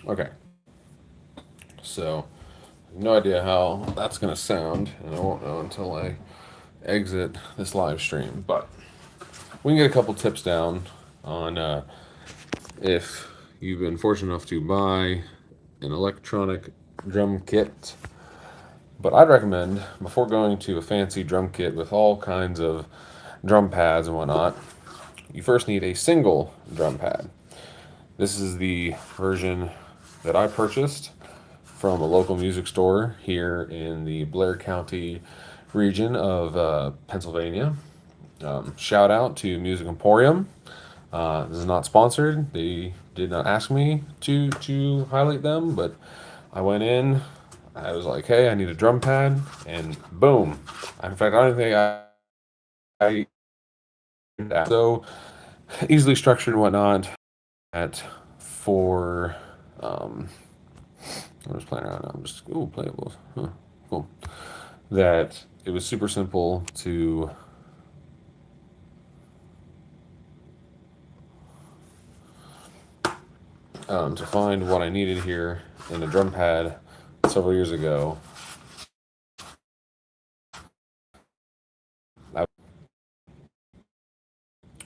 Okay, so I have no idea how that's going to sound, and I won't know until I exit this live stream. But we can get a couple tips down on if you've been fortunate enough to buy an electronic drum kit. But I'd recommend, before going to a fancy drum kit with all kinds of drum pads and whatnot, you first need a single drum pad. This is the version that I purchased from a local music store here in the Blair County region of Pennsylvania. Shout out to Music Emporium. This is not sponsored. They did not ask me to highlight them, but I went in. I was like, "Hey, I need a drum pad," and boom! In fact, I don't think I so easily structured and whatnot. At for I'm just playing around. I'm just playables. Huh, cool. That it was super simple to find what I needed here in a drum pad several years ago.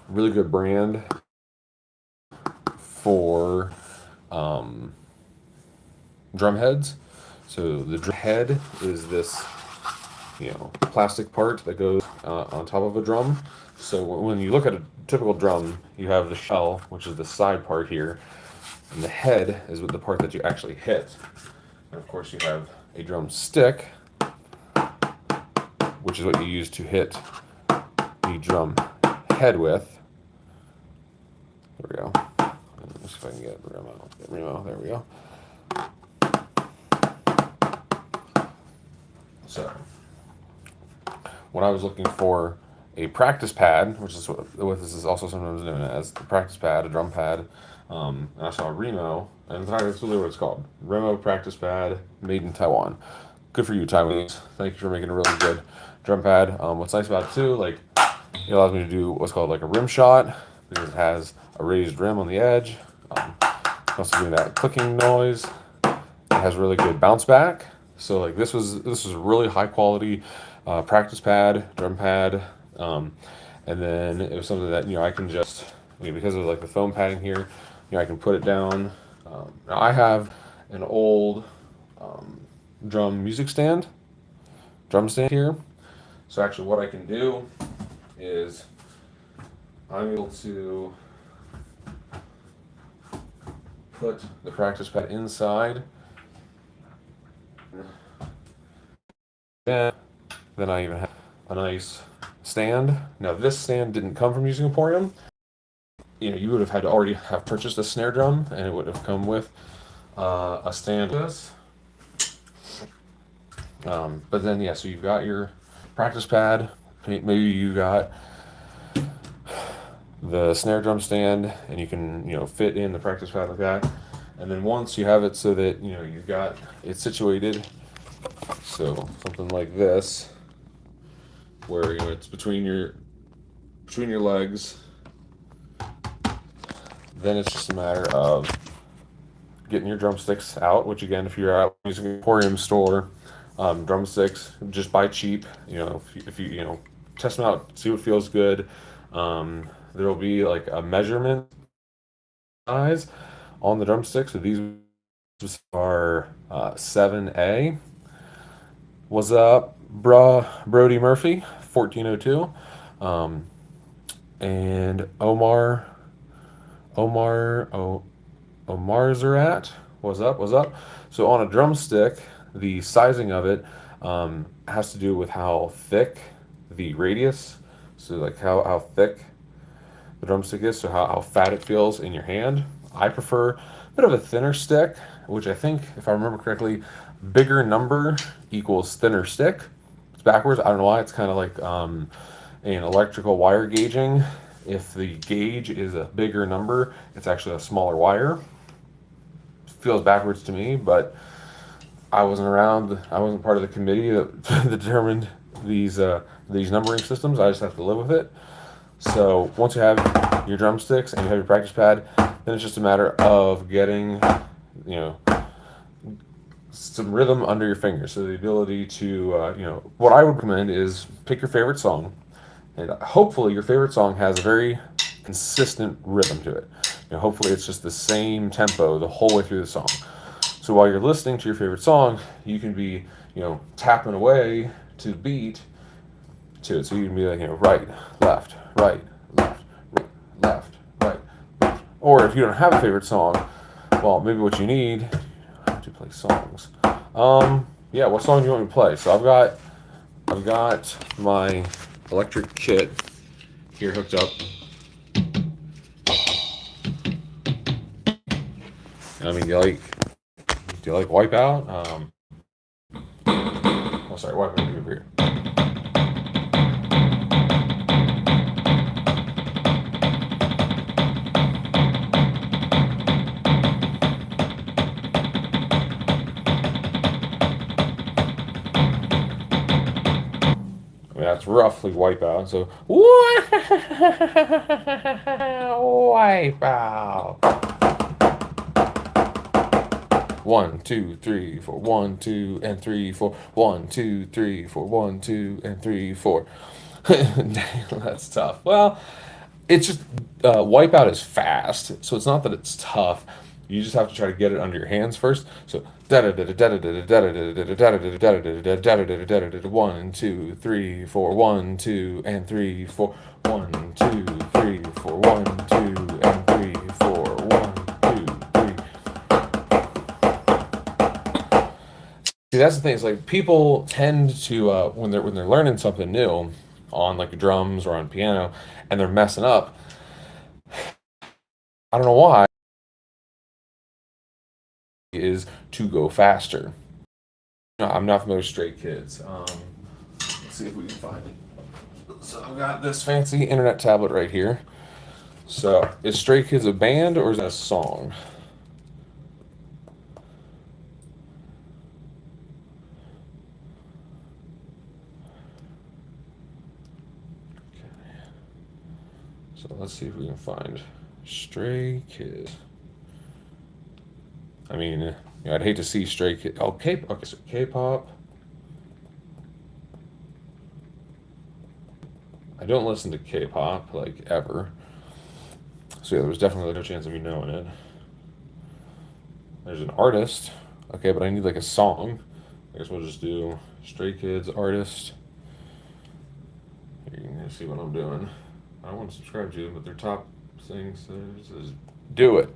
Really good brand for drum heads. So the drum head is this, plastic part that goes on top of a drum. So when you look at a typical drum, you have the shell, which is the side part here, and the head is the part that you actually hit. And of course, you have a drum stick, which is what you use to hit the drum head with. There we go. Let's see if I can get Remo. There we go. So, when I was looking for a practice pad, which is what this is also sometimes known as, the practice pad, a drum pad, and I saw Remo, and in fact, that's literally what it's called. Remo practice pad, made in Taiwan. Good for you, Taiwanese. Thank you for making a really good drum pad. What's nice about it too, like, it allows me to do what's called like a rim shot, because it has a raised rim on the edge. Also doing that clicking noise. It has really good bounce back. So like this was a really high quality practice pad, drum pad, and then it was something that I can just because of like the foam padding here, I can put it down. Now I have an old drum music stand, drum stand here. So actually, what I can do is I'm able to put the practice pad inside. Then I even have a nice stand. Now this stand didn't come from Music Emporium. You would have had to already have purchased a snare drum, and it would have come with a stand like this. But then so you've got your practice pad. Maybe you got the snare drum stand, and you can fit in the practice pad like that. And then once you have it so that you've got it situated, so something like this, where it's between your legs. Then it's just a matter of getting your drumsticks out. Which again, if you're at using an Emporium store, drumsticks just buy cheap. If you test them out, see what feels good. There will be like a measurement size on the drumsticks. So these are 7A. What's up, Brody Murphy, 1402, and Omar Zarat. What's up? So on a drumstick, the sizing of it has to do with how thick the radius, so like how thick the drumstick is, so how fat it feels in your hand. I prefer a bit of a thinner stick, which I think, if I remember correctly, bigger number equals thinner stick. It's backwards. I don't know why. It's kind of like an electrical wire gauging. If the gauge is a bigger number, it's actually a smaller wire. Feels backwards to me, but I wasn't around. I wasn't part of the committee that determined these numbering systems. I just have to live with it. So once you have your drumsticks and you have your practice pad, then it's just a matter of getting you know, some rhythm under your fingers. So the ability to, what I would recommend is pick your favorite song, and hopefully your favorite song has a very consistent rhythm to it. Hopefully it's just the same tempo the whole way through the song. So while you're listening to your favorite song, you can be, tapping away to the beat to it. So you can be like, right, left, right, left, right, left, right, left. Or if you don't have a favorite song, well, maybe what you need to play songs. Yeah, what song do you want me to play? So I've got my electric kit here hooked up. I mean, do you like Wipeout? Oh, sorry, Wipeout over here. I mean, that's roughly Wipeout. So Wipeout. 1, 2, 3, 4, 1, 2, and 3, 4. 1, 2, 3, 4, 1, 2, and 3, 4. That's tough. Well, it's just Wipeout is fast, so it's not that it's tough. You just have to try to get it under your hands first. So 1, 2, 3, 4. 1, 2, 3, 4. 1, 2, and 3, 4. 1, 2, 3. See, that's the thing. It's like people tend to when they're learning something new on like drums or on piano, and they're messing up. I don't know why. Is to go faster. No, I'm not familiar with Stray Kids. Let's see if we can find it. So I've got this fancy internet tablet right here. So is Stray Kids a band or is that a song? Okay. So let's see if we can find Stray Kids. I mean, I'd hate to see Stray Kids. Oh, K. Okay, so K-pop. I don't listen to K-pop like ever. So yeah, there was definitely no chance of me knowing it. There's an artist. Okay, but I need like a song. I guess we'll just do Stray Kids artist. Here, you can see what I'm doing. I don't want to subscribe to them, but their top thing says do it.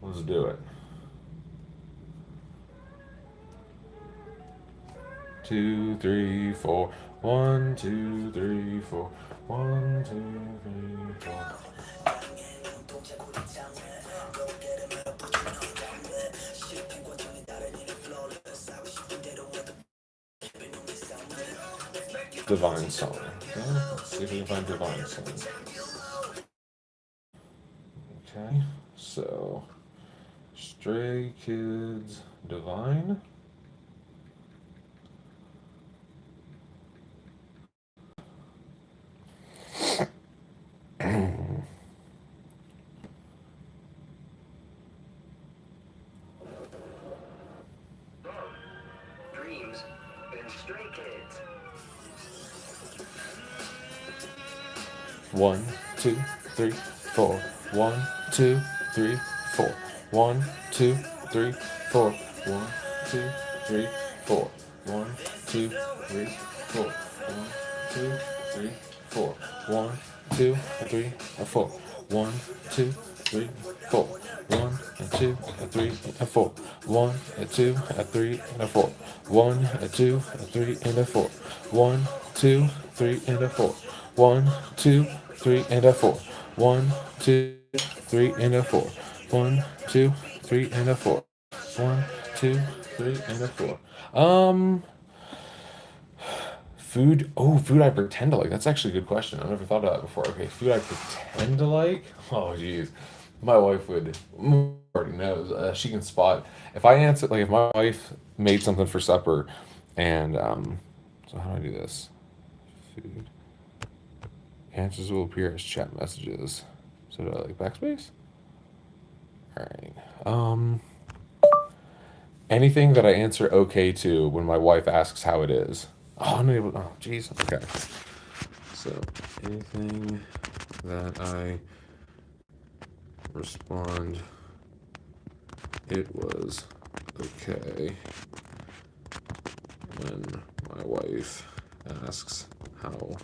Let's do it. 2, 3, 4. 1, 2, 3, 4. 1, 2, 3, 4. Divine song. Okay, let's see if we can find divine song. Okay, so Stray Kids Divine. Dreams and Stray Kids. 1, 2, 3, 4. 1, 2, 3, 4. 1, 2, 3, 4. 1, 2, 3, 4. 1, 2, 3, 4. 1, 2, 3, 4. 1, 2, 3, 4. 1, 2, 3, 4. 1, 2, 3, 4. 1, 2, 3, 4. 1, 2, 3, 4. 1, 2, 3, 4. 1, 2, 3, 4. 1, 2, 3, 4. 1, 2, 3, 4. 1, 2, 3, 4. Food. Oh, food I pretend to like. That's actually a good question. I've never thought of that before. Okay, food I pretend to like. Oh, geez, my wife would already knows. She can spot if I answer like if my wife made something for supper, and so how do I do this? Food answers will appear as chat messages. So do I like backspace? All right. Anything that I answer okay to when my wife asks how it is. Oh no! Oh, jeez. Okay. So anything that I respond, it was okay when my wife asks how.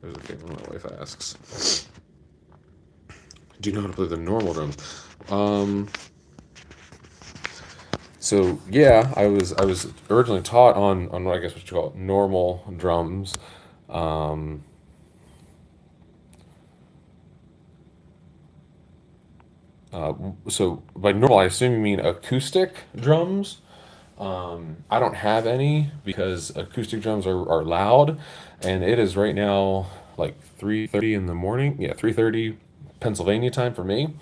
It was okay when my wife asks. Do you know how to play the normal drums? Um, so yeah, I was originally taught on what I guess what you call normal drums. Um, uh, so by normal, I assume you mean acoustic drums. I don't have any because acoustic drums are loud, and it is right now like 3:30 in the morning. Yeah, 3:30 Pennsylvania time for me.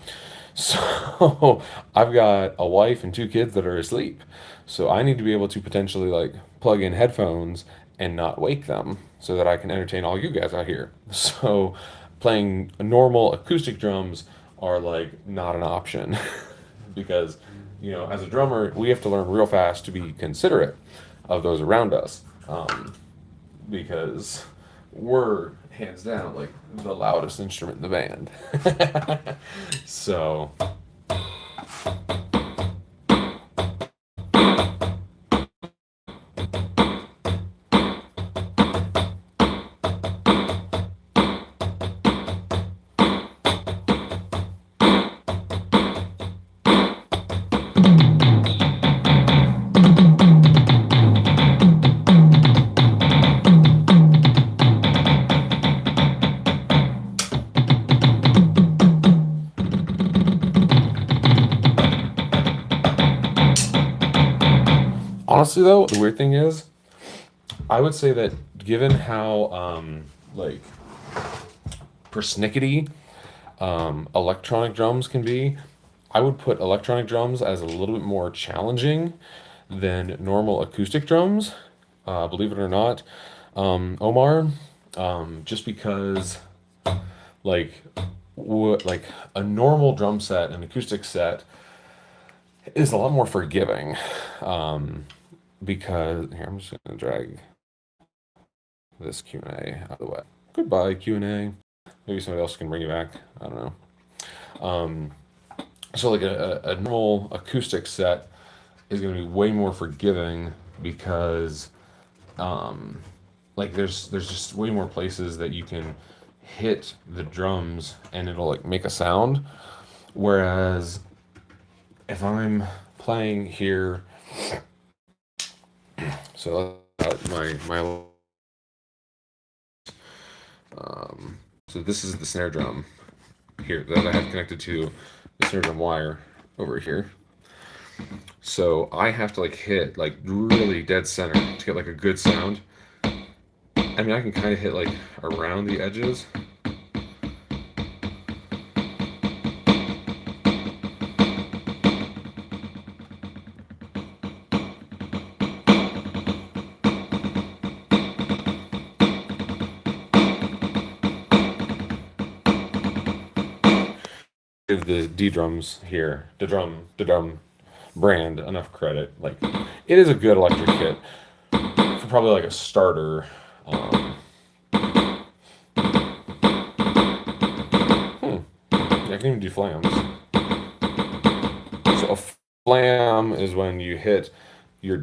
So I've got a wife and two kids that are asleep. So I need to be able to potentially like plug in headphones and not wake them so that I can entertain all you guys out here. So playing normal acoustic drums are like not an option because as a drummer, we have to learn real fast to be considerate of those around us because we're hands down like the loudest instrument in the band. So honestly, though, the weird thing is, I would say that given how like persnickety electronic drums can be, I would put electronic drums as a little bit more challenging than normal acoustic drums. Believe it or not, Omar, just because like like a normal drum set, an acoustic set, is a lot more forgiving. Um, because here I'm just gonna drag this Q&A out of the way. Goodbye Q&A. Maybe somebody else can bring you back. I don't know. Um, so like a normal acoustic set is going to be way more forgiving because like there's just way more places that you can hit the drums and it'll like make a sound. Whereas if I'm playing here, so my so this is the snare drum here that I have connected to the snare drum wire over here. So I have to like hit like really dead center to get like a good sound. I mean, I can kind of hit like around the edges. Give the D drums here, the drum brand enough credit. Like, it is a good electric kit for probably like a starter. Yeah, I can even do flams. So a flam is when you hit your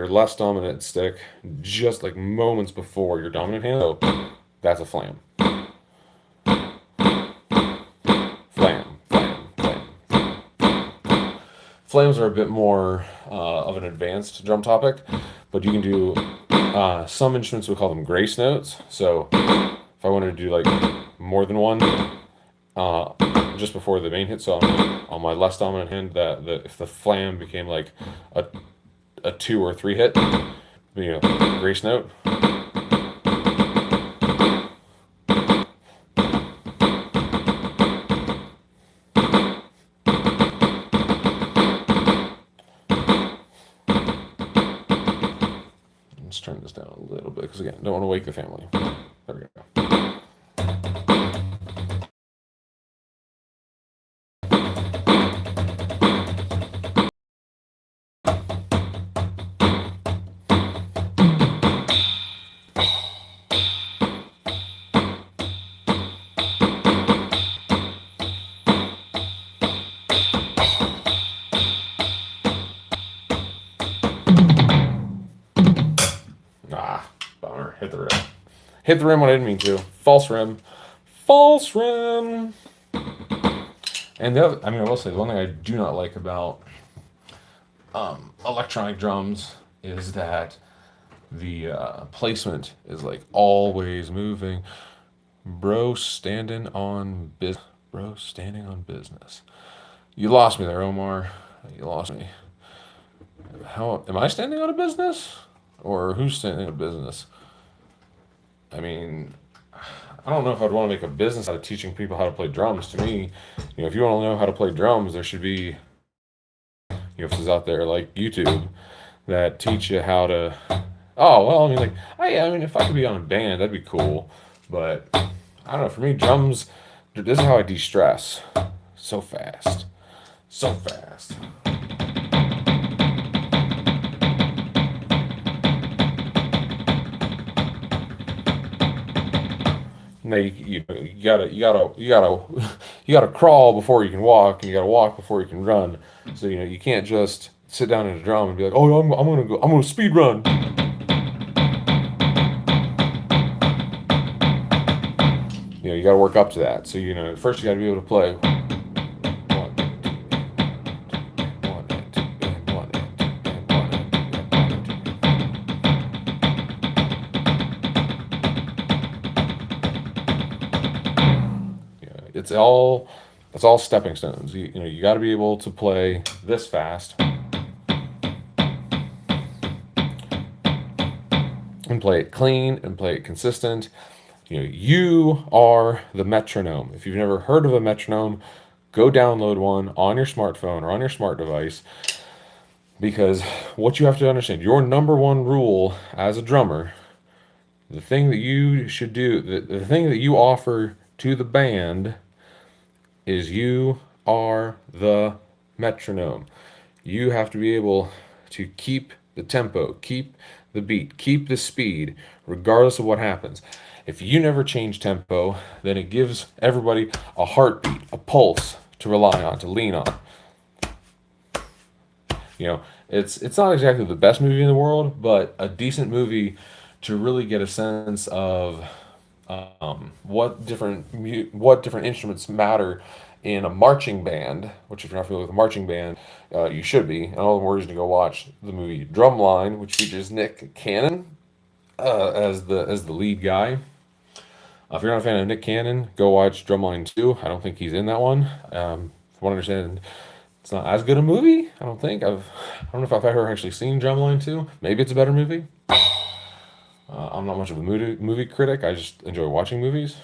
less dominant stick just like moments before your dominant hand. So that's a flam. Flam, flam, flam. Flams are a bit more of an advanced drum topic, but you can do some instruments we call them grace notes. So if I wanted to do like more than one, uh, just before the main hit, so on my less dominant hand, that if the flam became like a a 2 or 3 hit, grace note. Let's turn this down a little bit because again, don't want to wake the family. There we go. Hit the rim when I didn't mean to. False rim. False rim. And the other, I mean, I will say the one thing I do not like about electronic drums is that the placement is like always moving. Bro standing on business. Bro standing on business. You lost me there, Omar. You lost me. How am I standing on a business? Or who's standing on a business? I mean, I don't know if I'd want to make a business out of teaching people how to play drums. To me, if you want to know how to play drums, there should be places out there like YouTube that teach you how to. Oh well, I mean, like, oh yeah, I mean, if I could be on a band, that'd be cool. But I don't know. For me, drums. This is how I de-stress. So fast, so fast. Now you gotta crawl before you can walk, and you gotta walk before you can run. So you can't just sit down at a drum and be like, oh, I'm gonna speed run. You gotta work up to that. So first you gotta be able to play. It's all stepping stones. You got to be able to play this fast and play it clean and play it consistent. You are the metronome. If you've never heard of a metronome, go download one on your smartphone or on your smart device, because what you have to understand, your number one rule as a drummer, the thing that you should do, the thing that you offer to the band is you are the metronome. You have to be able to keep the tempo, keep the beat, keep the speed, regardless of what happens. If you never change tempo, then it gives everybody a heartbeat, a pulse to rely on, to lean on. It's not exactly the best movie in the world, but a decent movie to really get a sense of what different instruments matter in a marching band. Which, if you're not familiar with a marching band, you should be. And all the more reason to go watch the movie Drumline, which features Nick Cannon as the lead guy. If you're not a fan of Nick Cannon, go watch Drumline 2. I don't think he's in that one. From what I understand, it's not as good a movie. I don't think. I don't know if I've ever actually seen Drumline 2. Maybe it's a better movie. I'm not much of a movie critic. I just enjoy watching movies.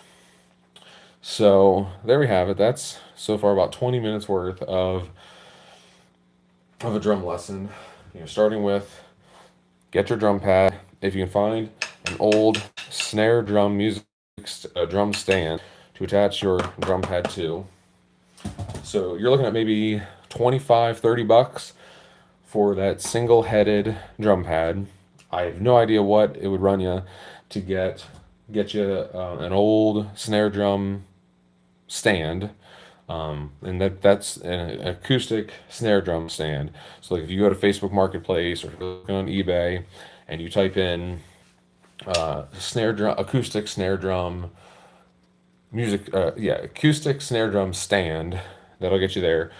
So there we have it. That's so far about 20 minutes worth of a drum lesson. Starting with get your drum pad. If you can find an old snare drum drum stand to attach your drum pad to. So you're looking at maybe $25-$30 for that single-headed drum pad. I have no idea what it would run you to get you an old snare drum stand, and that's an acoustic snare drum stand. So like if you go to Facebook Marketplace or if you're looking on eBay and you type in acoustic snare drum acoustic snare drum stand, that'll get you there.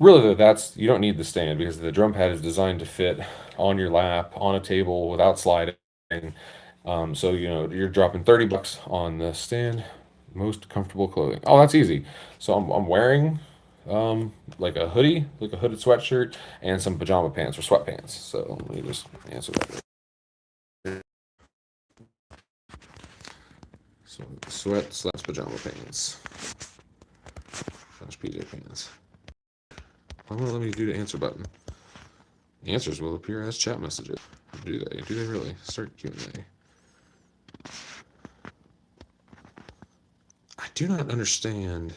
Really, you don't need the stand because the drum pad is designed to fit on your lap, on a table, without sliding. So you're dropping $30 on the stand. Most comfortable clothing. Oh, that's easy. So I'm wearing like a hoodie, like a hooded sweatshirt, and some pajama pants or sweatpants. So let me just answer that. So sweat/pajama pants. /PJ pants. Why won't it let me do the answer button? Answers will appear as chat messages. Do they? Do they really? Start Q&A. I do not understand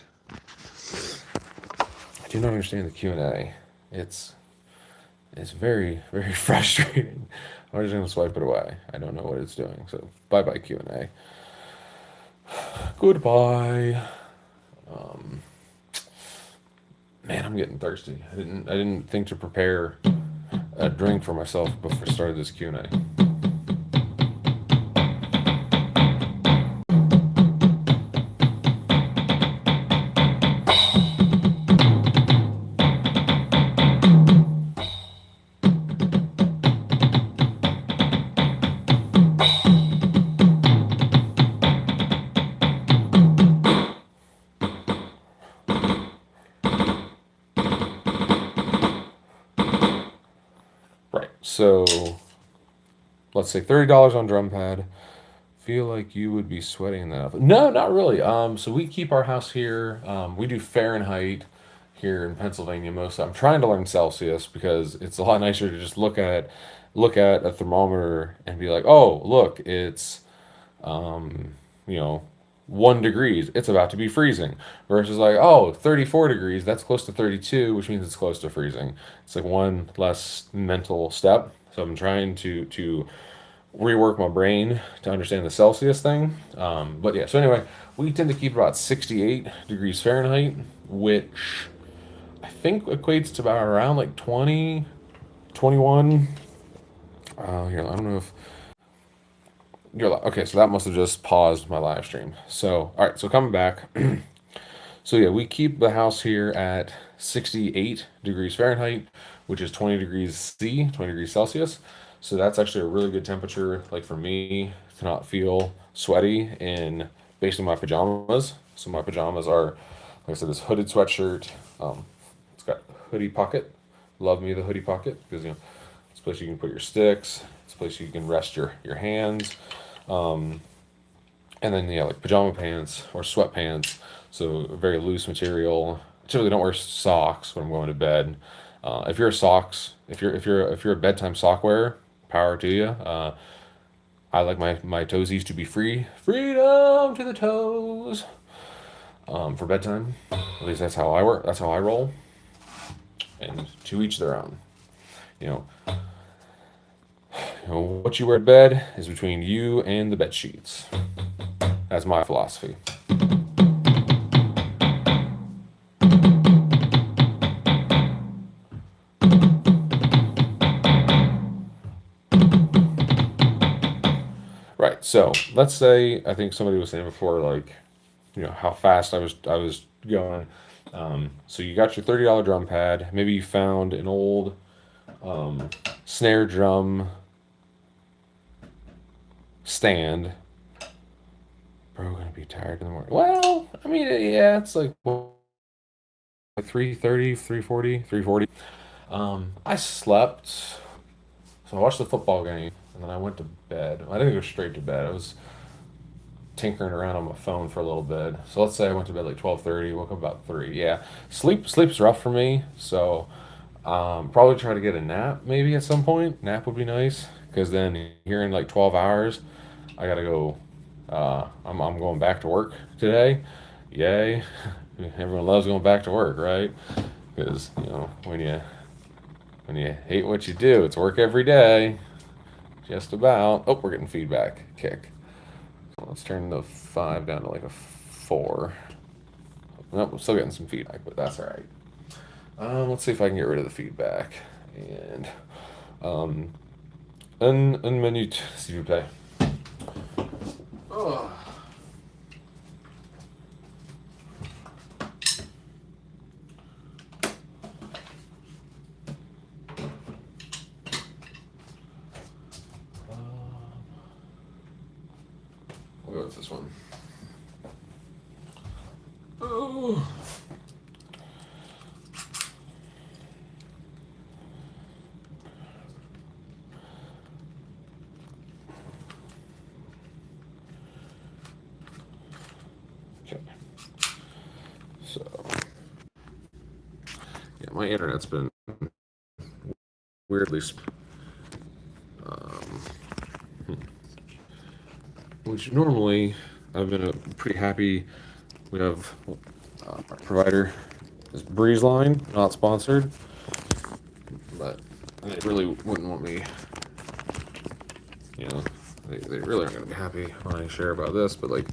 the Q&A. It's very, very frustrating. I'm just going to swipe it away. I don't know what it's doing. So bye-bye Q&A. Goodbye. Man, I'm getting thirsty. I didn't think to prepare a drink for myself before I started this Q&A. Right. So let's say $30 on drum pad. Feel like you would be sweating that. No, not really. So we keep our house here. We do Fahrenheit here in Pennsylvania most. I'm trying to learn Celsius because it's a lot nicer to just look at a thermometer and be like, oh, look, it's you know, 1 degrees. It's about to be freezing. Versus like, oh, 34 degrees. That's close to 32, which means it's close to freezing. It's like one less mental step. So I'm trying to rework my brain to understand the Celsius thing. But yeah, so anyway, we tend to keep about 68 degrees Fahrenheit, which I think equates to about around like 20, 21. Here, I don't know if okay, so that must have just paused my live stream. So, all right, so coming back. So yeah, we keep the house here at 68 degrees Fahrenheit, which is 20 degrees C, 20 degrees Celsius. So that's actually a really good temperature, like for me, to not feel sweaty in basically my pajamas. So my pajamas are, like I said, this hooded sweatshirt. It's got hoodie pocket. Love me the hoodie pocket because it's a place you can put your sticks. It's a place you can rest your hands. And then yeah, like pajama pants or sweatpants, so very loose material. Typically, don't wear socks when I'm going to bed. If you're a socks, if you're a bedtime sock wearer, power to you. I like my toesies to be free, freedom to the toes. For bedtime, at least that's how I work. That's how I roll. And to each their own. You know, what you wear to bed is between you and the bed sheets. That's my philosophy. Right. So let's say I think somebody was saying before, like, how fast I was going. So you got your $30 drum pad. Maybe you found an old snare drum stand. Bro, gonna be tired in the morning. Well, I mean, yeah, it's like 3:30, 3:40, 3:40. I slept. So I watched the football game, and then I went to bed. I didn't go straight to bed. I was tinkering around on my phone for a little bit. So let's say I went to bed like 12:30, woke up about 3. Yeah, sleep's rough for me. So probably try to get a nap maybe at some point. Nap would be nice because then here in like 12 hours, I gotta go. I'm going back to work today. Yay! Everyone loves going back to work, right? Because when you hate what you do, it's work every day. Just about. Oh, we're getting feedback. Kick. So let's turn the 5 down to like a 4. Nope, we're still getting some feedback, but that's all right. Let's see if I can get rid of the feedback. And un minute, s'il vous plaît. Oh. We'll go with this one. Oh. Okay. So, yeah, my internet's been weirdly, um, which normally I've been pretty happy. We have our provider is Breeze Line, not sponsored, but they really wouldn't want me. You know, they really aren't going to be happy when I share about this, but like,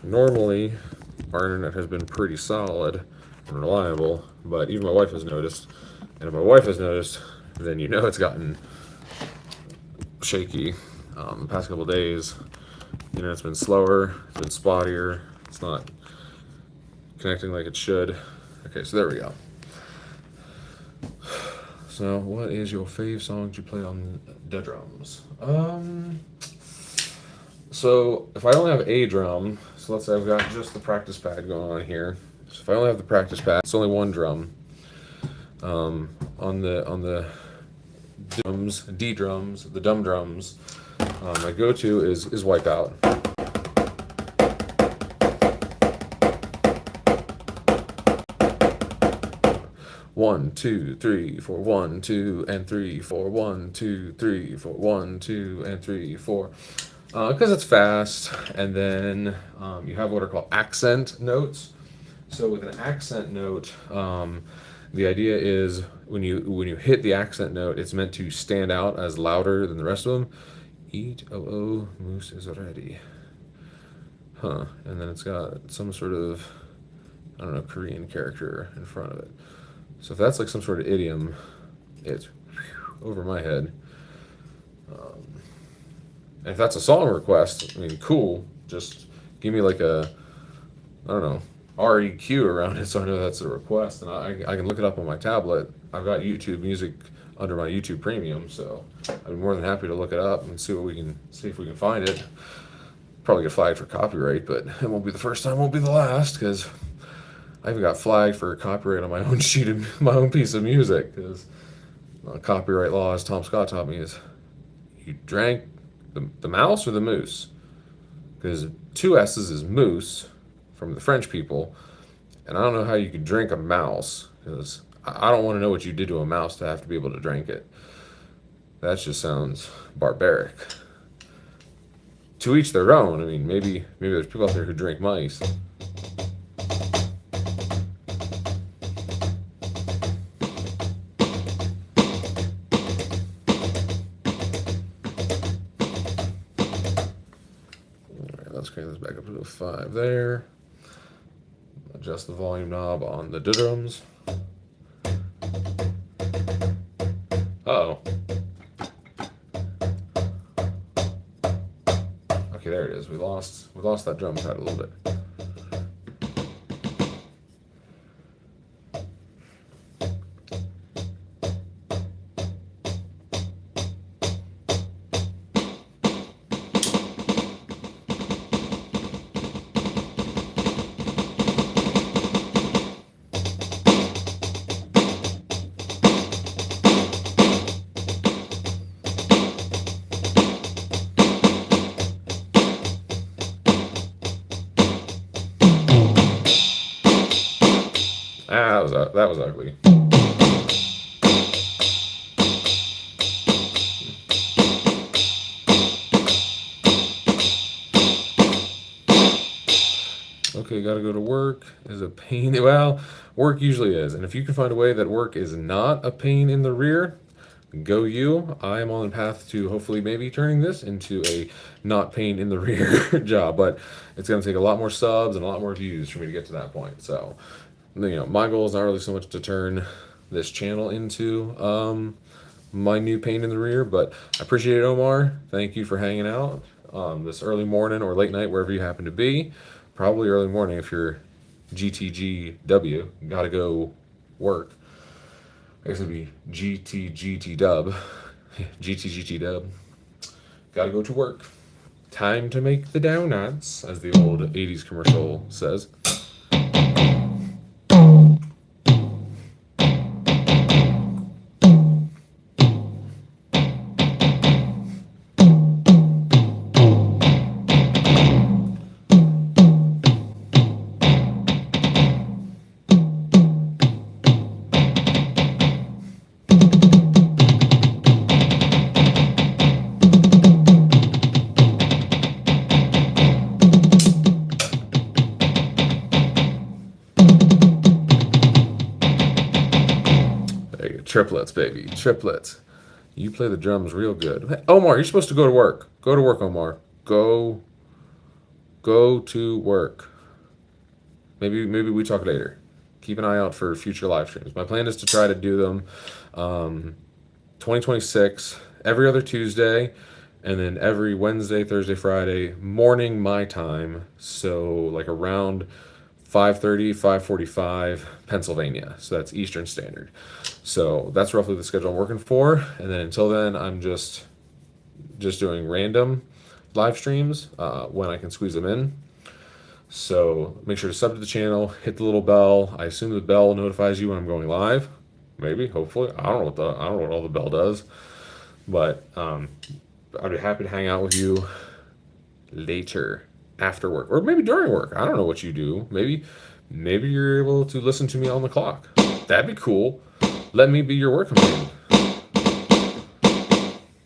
normally our internet has been pretty solid and reliable, but even my wife has noticed, and if my wife has noticed, then it's gotten shaky. The past couple of days, it's been slower, it's been spottier, it's not connecting like it should. Okay, so there we go. So, what is your fave song to play on the drums? So if I only have a drum, so let's say I've got just the practice pad going on here. So if I only have the practice pad, it's only one drum. On the drums, D drums, the dumb drums, my go-to is Wipeout. One, two, three, four, 1, 2, and 3, 4, 1, 2, 3, 4, 1, 2, and 3, 4. Because it's fast, and then you have what are called accent notes. So with an accent note, the idea is when you hit the accent note, it's meant to stand out as louder than the rest of them. Eat oh moose is ready, huh? And then it's got some sort of, I don't know, Korean character in front of it. So if that's like some sort of idiom, it's over my head. And if that's a song request, I mean, cool. Just give me like a, I don't know, REQ around it so I know that's a request, and I can look it up on my tablet. I've got YouTube Music under my YouTube Premium, so I'd be more than happy to look it up and see what we can see if we can find it. Probably get flagged for copyright, but it won't be the first time, won't be the last, because I even got flagged for copyright on my own sheet of my own piece of music. Because copyright law, as Tom Scott taught me, is you drank the mouse or the moose, because two S's is moose from the French people, and I don't know how you could drink a mouse, because I don't want to know what you did to a mouse to have to be able to drink it. That just sounds barbaric. To each their own. I mean, maybe there's people out there who drink mice. Alright, let's crank this back up to a 5 there. Adjust the volume knob on the drums. Uh-oh. Okay, there it is. We lost that drum pad a little bit. Ah, that was ugly. Okay, gotta go to work is a pain. Well, work usually is. And if you can find a way that work is not a pain in the rear, go you. I am on the path to hopefully maybe turning this into a not pain in the rear job, but it's gonna take a lot more subs and a lot more views for me to get to that point. So, my goal is not really so much to turn this channel into my new pain in the rear, but I appreciate it, Omar. Thank you for hanging out this early morning or late night, wherever you happen to be. Probably early morning if you're GTGW, gotta go work. I guess it'd be GTGT dub. GTGT dub. Gotta go to work. Time to make the donuts, as the old 80s commercial says. Triplets, baby. Triplets. You play the drums real good. Hey, Omar, you're supposed to go to work. Go to work, Omar. Go to work. Maybe we talk later. Keep an eye out for future live streams. My plan is to try to do them 2026 every other Tuesday, and then every Wednesday, Thursday, Friday morning my time. So like around 5:30, 5:45 Pennsylvania. So that's Eastern Standard. So that's roughly the schedule I'm working for. And then until then, I'm just doing random live streams when I can squeeze them in. So make sure to sub to the channel, hit the little bell. I assume the bell notifies you when I'm going live. maybe, hopefully. I don't know what all the bell does, but I'd be happy to hang out with you later after work or maybe during work. I don't know what you do. Maybe you're able to listen to me on the clock. That'd be cool. Let me be your work companion.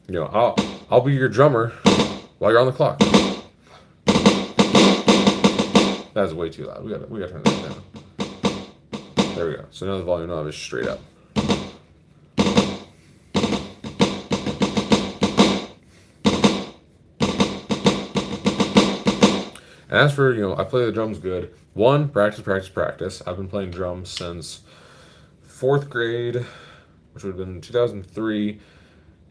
You know, I'll be your drummer while you're on the clock. That's way too loud. We gotta turn that down. There we go. So now the volume knob is straight up. And as for, I play the drums good. One, practice, practice, practice. I've been playing drums since fourth grade, which would have been 2003,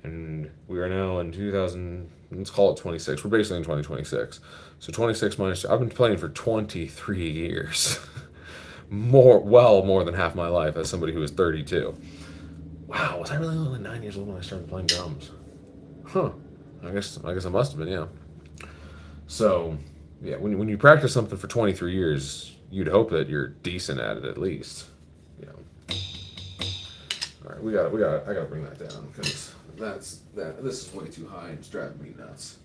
and we are now in 2000. Let's call it 26. We're basically in 2026. So 26 minus. I've been playing for 23 years, well more than half my life as somebody who is 32. Wow, was I really only 9 years old when I started playing drums? Huh. I guess I must have been, yeah. So, yeah, when you practice something for 23 years, you'd hope that you're decent at it at least. You know. All right, I gotta bring that down because this is way too high and it's driving me nuts.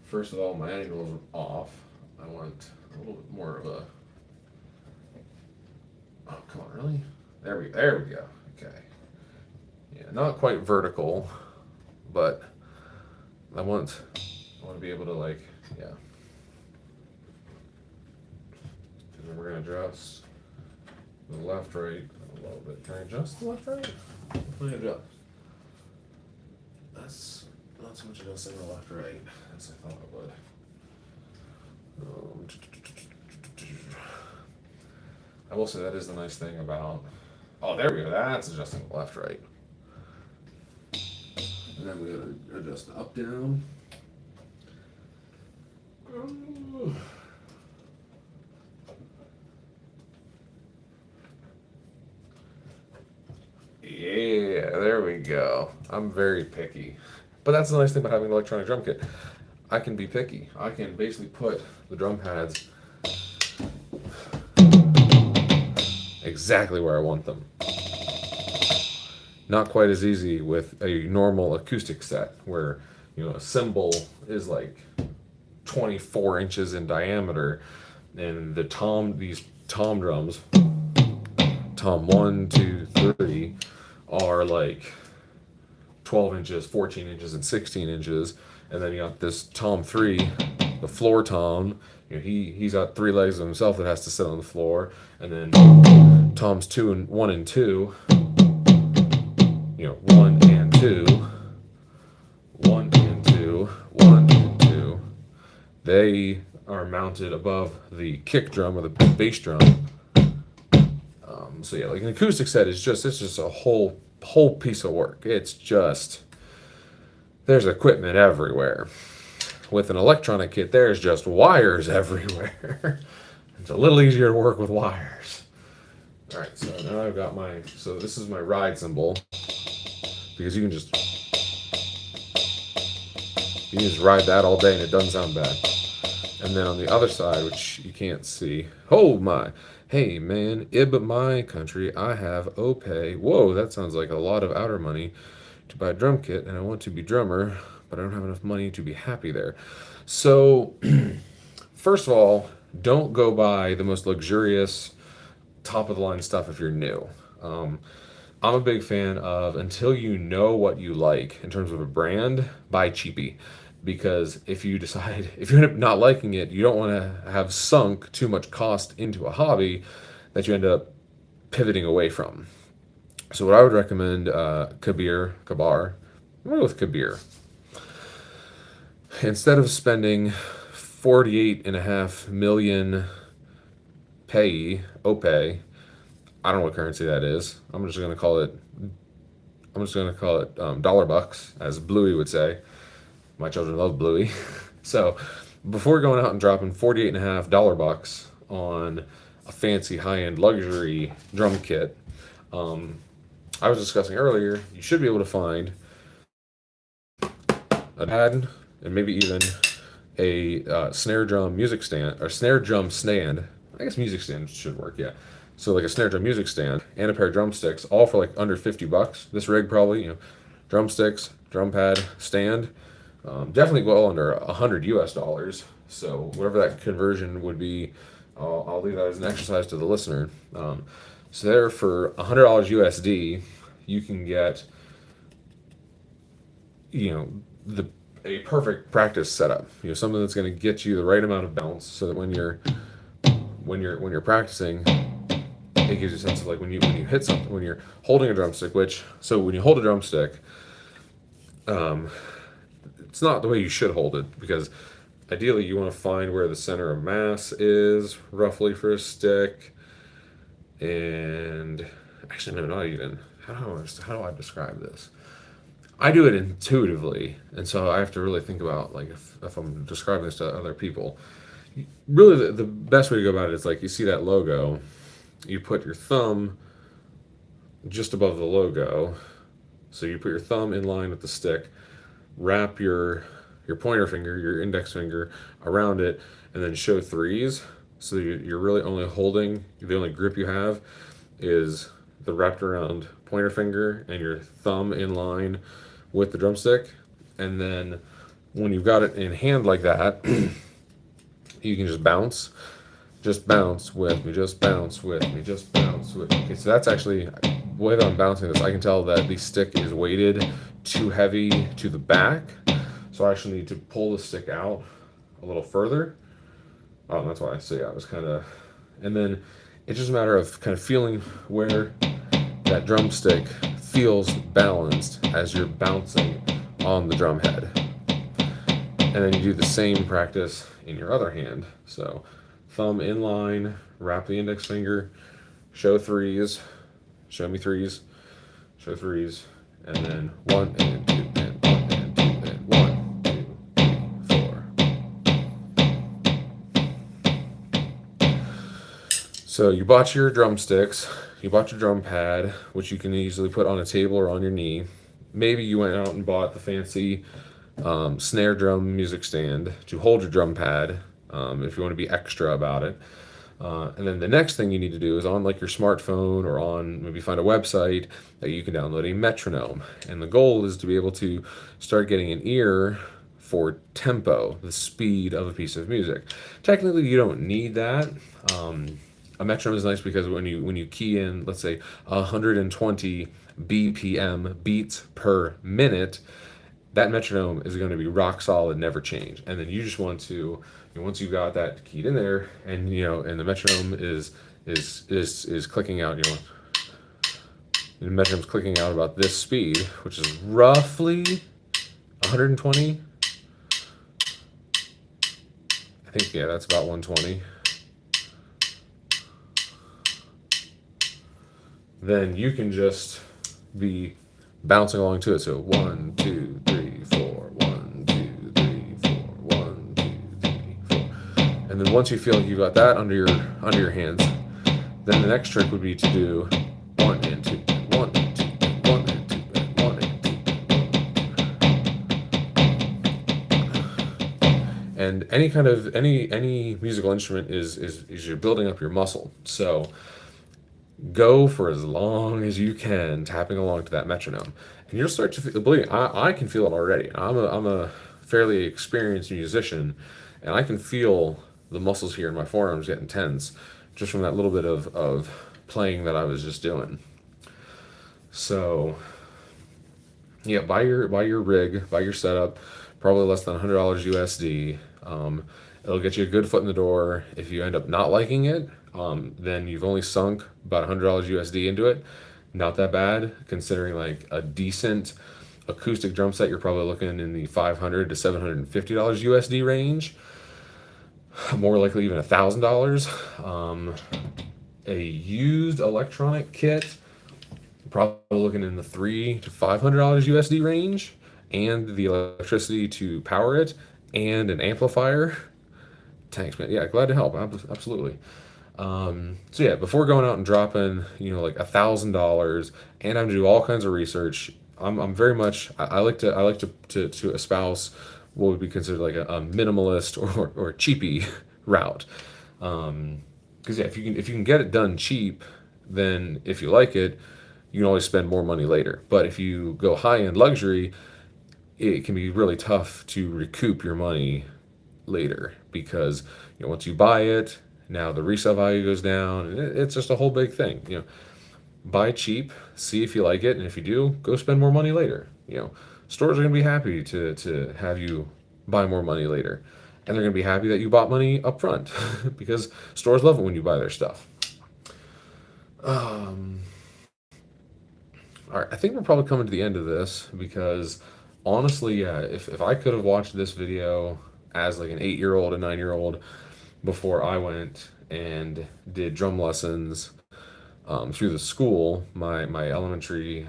First of all, my angle is off. I want a little bit more of a. Oh, come on, really? There we go. Okay. Yeah, not quite vertical, but I want to be able to yeah. And then we're gonna adjust the left, right a little bit. Can I adjust the left, right? Let me adjust. That's not so much adjusting the left, right as I thought it would. I will say that is the nice thing about. Oh, there we go. That's adjusting the left, right. And then we gotta adjust the up, down. Yeah, there we go. I'm very picky. But that's the nice thing about having an electronic drum kit. I can be picky. I can basically put the drum pads exactly where I want them. Not quite as easy with a normal acoustic set where, a cymbal is like 24 inches in diameter and these tom drums, tom 1, 2, 3, are like 12 inches, 14 inches, and 16 inches. And then you got this tom 3, the floor tom. He's got 3 legs of himself that has to sit on the floor. And then toms 1 and 2, 1 and 2, 1 and 2, 1 and 2. They are mounted above the kick drum or the bass drum. So yeah, like an acoustic set it's just a whole piece of work. It's just there's equipment everywhere. With an electronic kit, there's just wires everywhere. It's a little easier to work with wires. All right, so now I've got so this is my ride cymbal because you can just ride that all day and it doesn't sound bad. And then on the other side, which you can't see, oh my. Hey man, ib my country, I have OPay. Whoa, that sounds like a lot of outer money to buy a drum kit, and I want to be drummer, but I don't have enough money to be happy there. So, first of all, don't go buy the most luxurious, top of the line stuff if you're new. I'm a big fan of until you know what you like in terms of a brand, buy cheapy. Because if you end up not liking it, you don't want to have sunk too much cost into a hobby that you end up pivoting away from. So what I would recommend, Kabar, I'm going to go with Kabir. Instead of spending 48.5 million OPay, I don't know what currency that is. I'm just going to call it dollar bucks, as Bluey would say. My children love Bluey. So before going out and dropping $48.5 on a fancy high-end luxury drum kit, I was discussing earlier, you should be able to find a pad and maybe even a snare drum music stand or snare drum stand. I guess music stand should work, yeah. So like a snare drum music stand and a pair of drumsticks, all for like under $50. This rig probably, drumsticks, drum pad, stand, definitely well under $100 US. So whatever that conversion would be, I'll leave that as an exercise to the listener. So there for $100 USD, you can get, the a perfect practice setup. Something that's going to get you the right amount of bounce, so that when you're practicing, it gives you a sense of like when you hit something, when you're holding a drumstick. When you hold a drumstick, it's not the way you should hold it, because ideally you want to find where the center of mass is roughly for a stick. And actually, no, not even. How do I describe this? I do it intuitively, and so I have to really think about like if I'm describing this to other people. Really, the best way to go about it is like you see that logo, you put your thumb just above the logo, so you put your thumb in line with the stick, wrap your pointer finger, your index finger around it, and then show threes. So you're really only holding, the only grip you have is the wrapped around pointer finger and your thumb in line with the drumstick. And then when you've got it in hand like that, you can just bounce with me, just bounce with me, just bounce with me. Okay, so that's actually the way that I'm bouncing this. I can tell that the stick is weighted too heavy to the back, so I actually need to pull the stick out a little further. That's why I say I was kind of, and then it's just a matter of kind of feeling where that drumstick feels balanced as you're bouncing on the drum head. And then you do the same practice in your other hand. So thumb in line, wrap the index finger, show threes, show me threes, show threes, and then 1 and 2 and 1 and 2 and 1, 2, 3, 4. So you bought your drumsticks, you bought your drum pad, which you can easily put on a table or on your knee. Maybe you went out and bought the fancy snare drum music stand to hold your drum pad, if you want to be extra about it. And then the next thing you need to do is on like your smartphone or on maybe find a website that you can download a metronome. And the goal is to be able to start getting an ear for tempo, the speed of a piece of music. Technically, you don't need that. A metronome is nice because when you key in, let's say 120 BPM, beats per minute, that metronome is going to be rock solid, never change. And then you just want to, once you've got that keyed in there, and and the metronome is clicking out, the metronome's clicking out about this speed, which is roughly 120. I think, yeah, that's about 120. Then you can just be bouncing along to it. So 1, 2, 3, 4, 1, 2, 3, 4, 1, 2, 3, 4. And then once you feel like you've got that under your hands, then the next trick would be to do 1 and 2, 1 and 2, 1 and 2, 1 and 2. And any kind of any musical instrument is you're building up your muscle. So go for as long as you can tapping along to that metronome, and you'll start to feel, believe me, I can feel it already. I'm a fairly experienced musician, and I can feel the muscles here in my forearms getting tense just from that little bit of playing that I was just doing. So yeah, buy your rig, buy your setup, probably less than $100 USD. It'll get you a good foot in the door. If you end up not liking it, then you've only sunk about $100 USD into it. Not that bad, considering like a decent acoustic drum set, you're probably looking in the $500 to $750 USD range. More likely even $1,000. A used electronic kit, probably looking in the $300 to $500 USD range, and the electricity to power it, and an amplifier. Thanks, man. Yeah, glad to help. Absolutely. So yeah, before going out and dropping, like $1,000 and I'm to do all kinds of research, I'm very much, I like to espouse what would be considered like a minimalist or cheapy route. Because yeah, if you can get it done cheap, then if you like it, you can always spend more money later. But if you go high end luxury, it can be really tough to recoup your money later because once you buy it, now the resale value goes down, and it's just a whole big thing. Buy cheap, see if you like it, and if you do, go spend more money later. Stores are gonna be happy to have you buy more money later, and they're gonna be happy that you bought money up front because stores love it when you buy their stuff. Um, all right, I think we're probably coming to the end of this because honestly, yeah, if I could have watched this video as like an 8-year old, a 9-year old before I went and did drum lessons through the school, my elementary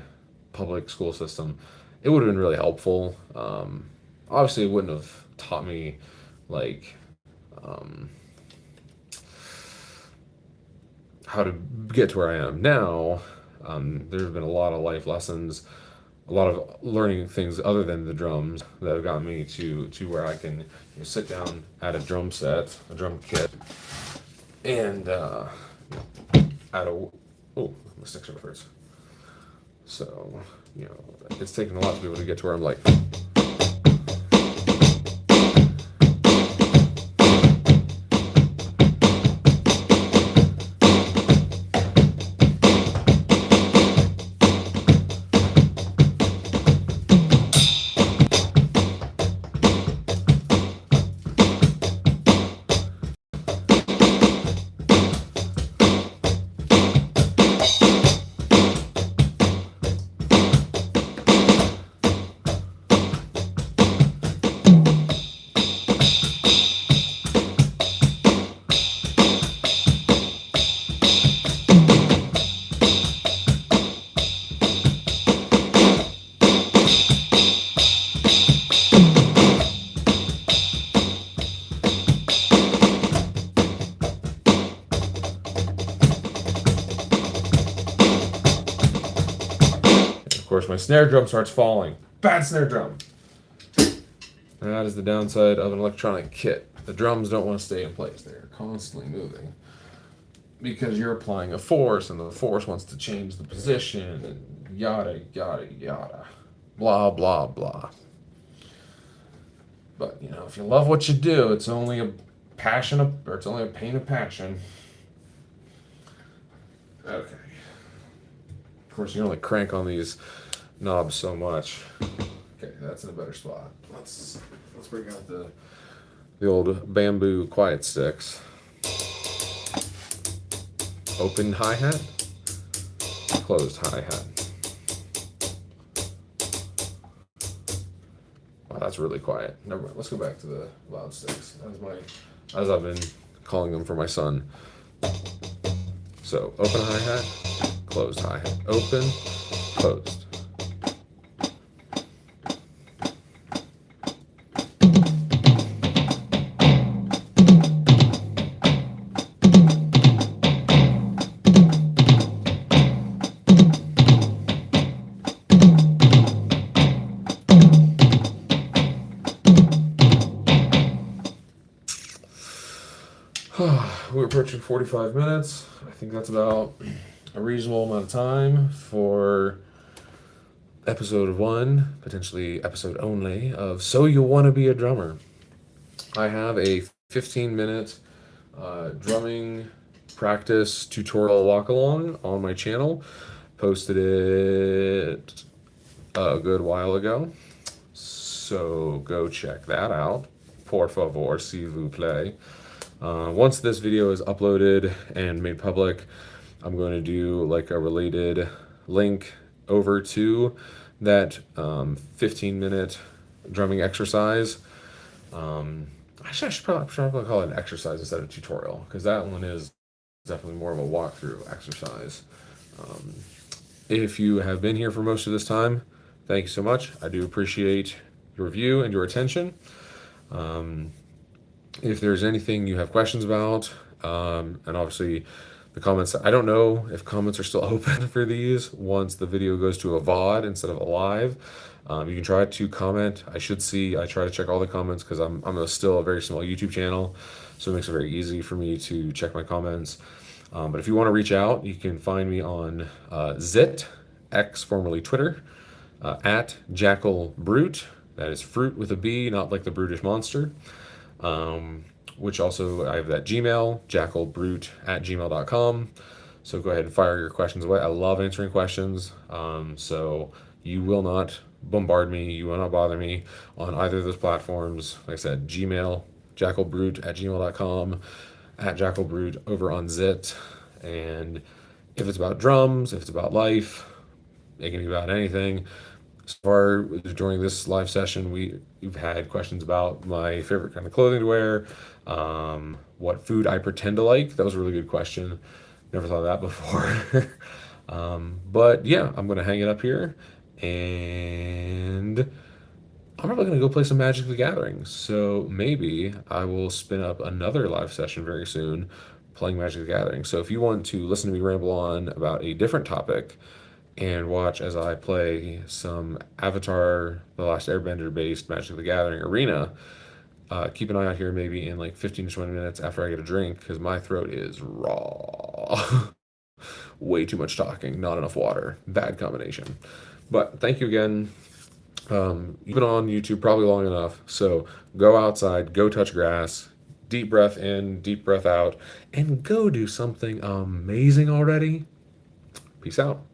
public school system, it would have been really helpful. Obviously, it wouldn't have taught me like um, how to get to where I am now. There's been a lot of life lessons, a lot of learning things other than the drums that have got me to where I can sit down at a drum set, a drum kit, and at a oh my sticks are first. So it's taken a lot to be able to get to where I'm like. Of course, my snare drum starts falling. Bad snare drum. That is the downside of an electronic kit. The drums don't want to stay in place. They're constantly moving because you're applying a force, and the force wants to change the position, and yada, yada, yada. Blah, blah, blah. But, if you love what you do, it's only a or it's only a pain of passion. Okay. Of course, you can only crank on these knobs so much. Okay, that's in a better spot. Let's bring out the old bamboo quiet sticks. Open hi-hat, closed hi-hat. Wow, that's really quiet. Never mind. Let's go back to the loud sticks. As I've been calling them for my son. So open hi-hat, closed hi-hat. Open, closed. We're approaching 45 minutes. I think that's about a reasonable amount of time for episode 1, potentially episode only, of So You Want to Be a Drummer. I have a 15-minute drumming practice tutorial walk along on my channel. Posted it a good while ago. So go check that out. Por favor, s'il vous plaît. Once this video is uploaded and made public, I'm going to do like a related link over to that 15-minute drumming exercise. Actually, I should probably call it an exercise instead of a tutorial, because that one is definitely more of a walkthrough exercise. If you have been here for most of this time, thank you so much. I do appreciate your view and your attention. If there's anything you have questions about, and obviously The comments, I don't know if comments are still open for these once the video goes to a VOD instead of a live. You can try to comment. I try to check all the comments because still a very small YouTube channel, so it makes it very easy for me to check my comments. But if you want to reach out, you can find me on Zit, X, formerly Twitter, at Jackal Bruit. That is fruit with a B, not like the brutish monster. Which also, I have that Gmail, JackalBruit@gmail.com. So go ahead and fire your questions away. I love answering questions. So you will not bombard me. You will not bother me on either of those platforms. Like I said, Gmail, JackalBruit@gmail.com, at JackalBruit over on Zit. And if it's about drums, if it's about life, it can be about anything. So far during this live session, we've had questions about my favorite kind of clothing to wear, what food I pretend to like. That was a really good question. Never thought of that before. But yeah, I'm gonna hang it up here, and I'm probably gonna go play some Magic the Gathering. So maybe I will spin up another live session very soon, playing Magic the Gathering. So if you want to listen to me ramble on about a different topic and watch as I play some Avatar: The Last Airbender based Magic the Gathering arena, keep an eye out here maybe in like 15 to 20 minutes after I get a drink because my throat is raw. Way too much talking, not enough water. Bad combination. But thank you again. You've been on YouTube probably long enough, so go outside, go touch grass, deep breath in, deep breath out, and go do something amazing already. Peace out.